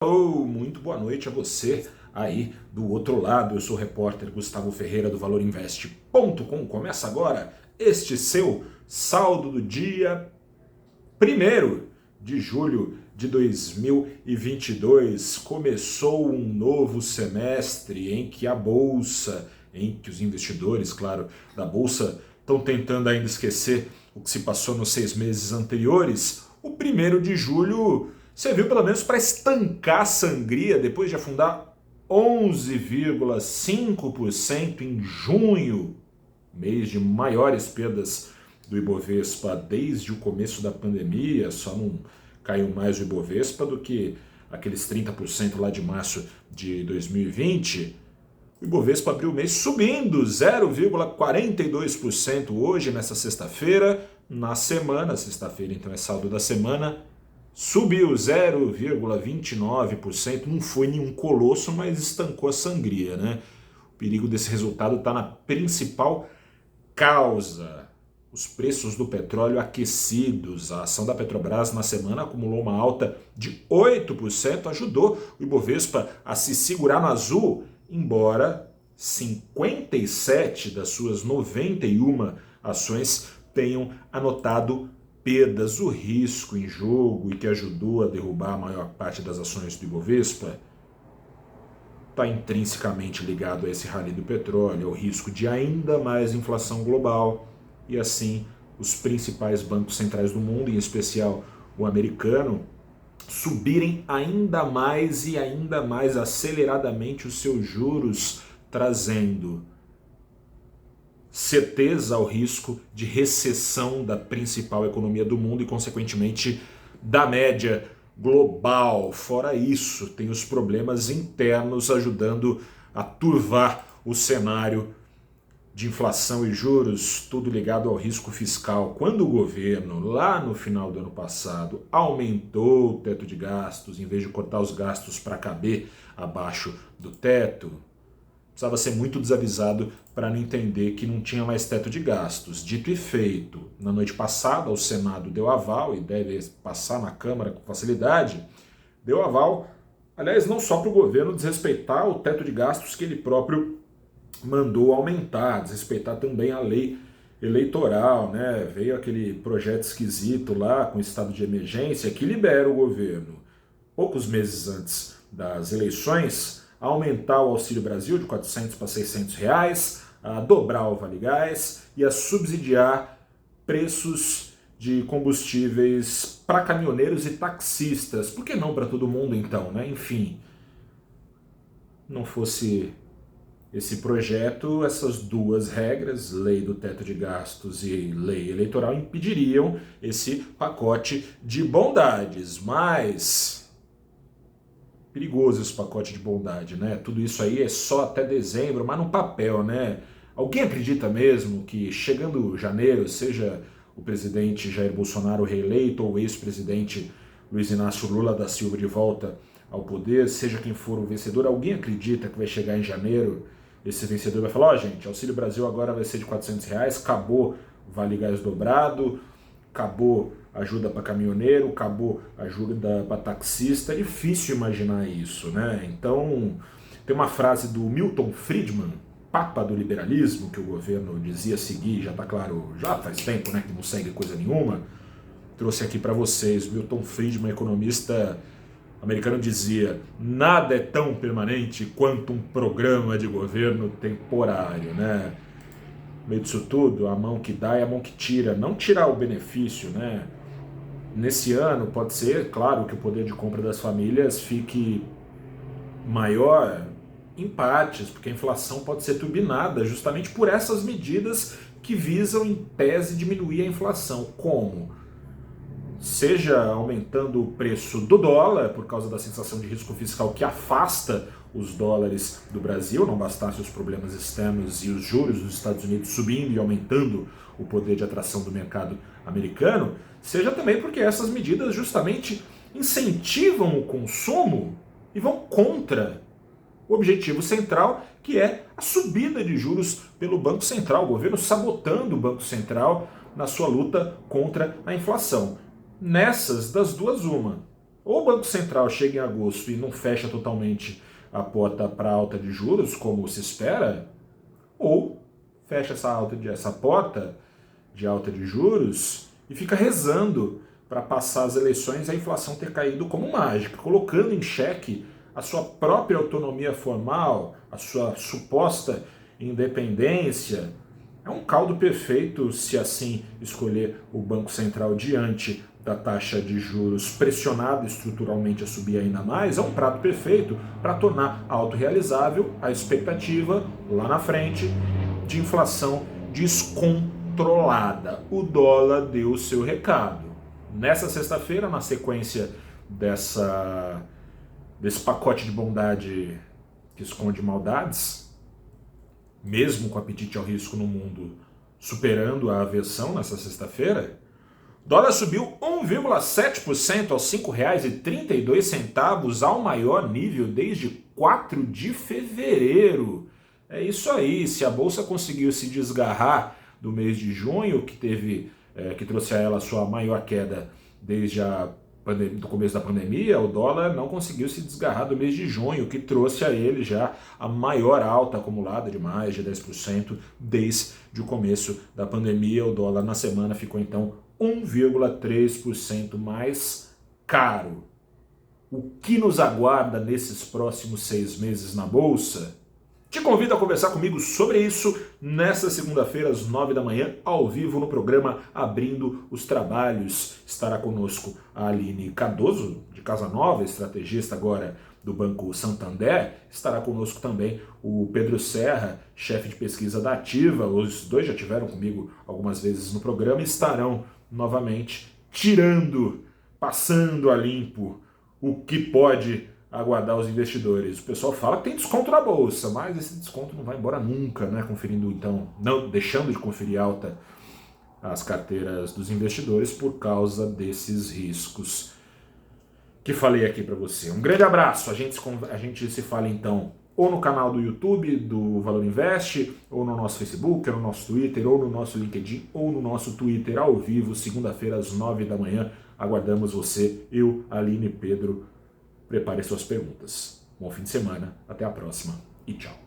Oh, muito boa noite a você aí do outro lado. Eu sou o repórter Gustavo Ferreira do valorinvest.com. Começa agora este seu saldo do dia 1º de julho de 2022. Começou um novo semestre em que a bolsa, em que os investidores, claro, da bolsa estão tentando ainda esquecer o que se passou nos 6 meses anteriores. O 1º de julho serviu pelo menos para estancar a sangria depois de afundar 11,5% em junho, mês de maiores perdas do Ibovespa desde o começo da pandemia. Só não caiu mais o Ibovespa do que aqueles 30% lá de março de 2020. O Ibovespa abriu o mês subindo 0,42% hoje, nessa sexta-feira. Na semana, sexta-feira então é saldo da semana, subiu 0,29%, não foi nenhum colosso, mas estancou a sangria, né? O perigo desse resultado está na principal causa: os preços do petróleo aquecidos. A ação da Petrobras na semana acumulou uma alta de 8%, ajudou o Ibovespa a se segurar no azul, embora 57 das suas 91 ações tenham anotado perdas. O risco em jogo, e que ajudou a derrubar a maior parte das ações do Ibovespa, está intrinsecamente ligado a esse rally do petróleo, ao risco de ainda mais inflação global, e assim os principais bancos centrais do mundo, em especial o americano, subirem ainda mais e ainda mais aceleradamente os seus juros, trazendo certeza ao risco de recessão da principal economia do mundo e, consequentemente, da média global. Fora isso, tem os problemas internos ajudando a turvar o cenário de inflação e juros, tudo ligado ao risco fiscal. Quando o governo, lá no final do ano passado, aumentou o teto de gastos, em vez de cortar os gastos para caber abaixo do teto, precisava ser muito desavisado para não entender que não tinha mais teto de gastos. Dito e feito, na noite passada o Senado deu aval, e deve passar na Câmara com facilidade, deu aval, aliás, não só para o governo desrespeitar o teto de gastos que ele próprio mandou aumentar, desrespeitar também a lei eleitoral, né? Veio aquele projeto esquisito lá com estado de emergência que libera o governo, poucos meses antes das eleições, a aumentar o Auxílio Brasil de R$400 para R$600, a dobrar o Vale Gás e a subsidiar preços de combustíveis para caminhoneiros e taxistas. Por que não para todo mundo então, né? Enfim, não fosse esse projeto, essas duas regras, lei do teto de gastos e lei eleitoral, impediriam esse pacote de bondades. Mas perigoso esse pacote de bondade, né? Tudo isso aí é só até dezembro, mas no papel, né? Alguém acredita mesmo que chegando janeiro, seja o presidente Jair Bolsonaro reeleito ou o ex-presidente Luiz Inácio Lula da Silva de volta ao poder, seja quem for o vencedor, alguém acredita que vai chegar em janeiro, esse vencedor vai falar: ó, gente, Auxílio Brasil agora vai ser de R$400, acabou Vale Gás dobrado, acabou ajuda para caminhoneiro, acabou ajuda para taxista? É difícil imaginar isso, né? Então, tem uma frase do Milton Friedman, papa do liberalismo, que o governo dizia seguir, já está claro, já faz tempo, né, que não segue coisa nenhuma. Trouxe aqui para vocês. Milton Friedman, economista americano, dizia: nada é tão permanente quanto um programa de governo temporário, né? No meio disso tudo, a mão que dá é a mão que tira. Não tirar o benefício, né? Nesse ano pode ser, claro, que o poder de compra das famílias fique maior em partes, porque a inflação pode ser turbinada justamente por essas medidas que visam, em tese, diminuir a inflação. Como? Seja aumentando o preço do dólar, por causa da sensação de risco fiscal que afasta os dólares do Brasil, não bastasse os problemas externos e os juros dos Estados Unidos subindo e aumentando o poder de atração do mercado americano, seja também porque essas medidas justamente incentivam o consumo e vão contra o objetivo central, que é a subida de juros pelo Banco Central, o governo sabotando o Banco Central na sua luta contra a inflação. Nessas, das duas, uma: Ou o Banco Central chega em agosto e não fecha totalmente a porta para alta de juros, como se espera, ou fecha essa porta de alta de juros e fica rezando para passar as eleições e a inflação ter caído como mágica, colocando em xeque a sua própria autonomia formal, a sua suposta independência. É um caldo perfeito se assim escolher o Banco Central diante da taxa de juros pressionada estruturalmente a subir ainda mais. É um prato perfeito para tornar autorrealizável a expectativa lá na frente de inflação descontrolada. O dólar deu o seu recado. Nessa sexta-feira, na sequência desse pacote de bondade que esconde maldades, mesmo com apetite ao risco no mundo superando a aversão nessa sexta-feira, o dólar subiu 1,7% aos R$ 5,32, ao maior nível desde 4 de fevereiro. É isso aí, se a Bolsa conseguiu se desgarrar do mês de junho, que trouxe a ela a sua maior queda desde do começo da pandemia, o dólar não conseguiu se desgarrar do mês de junho, que trouxe a ele já a maior alta acumulada de mais de 10% desde o começo da pandemia. O dólar na semana ficou então 1,3% mais caro. O que nos aguarda nesses próximos 6 meses na Bolsa? Te convido a conversar comigo sobre isso nesta segunda-feira, às 9 da manhã, ao vivo no programa Abrindo os Trabalhos. Estará conosco a Aline Cardoso, de Casa Nova, estrategista agora do Banco Santander. Estará conosco também o Pedro Serra, chefe de pesquisa da Ativa. Os dois já tiveram comigo algumas vezes no programa e estarão novamente passando a limpo o que pode aguardar os investidores. O pessoal fala que tem desconto na Bolsa, mas esse desconto não vai embora nunca, né? Deixando de conferir alta as carteiras dos investidores por causa desses riscos que falei aqui para você. Um grande abraço, a gente se fala então ou no canal do YouTube do Valor Invest, ou no nosso Facebook, ou no nosso Twitter, ou no nosso LinkedIn, ou no nosso Twitter ao vivo, segunda-feira às 9 da manhã. Aguardamos você, eu, Aline e Pedro. Prepare suas perguntas. Bom fim de semana, até a próxima e tchau.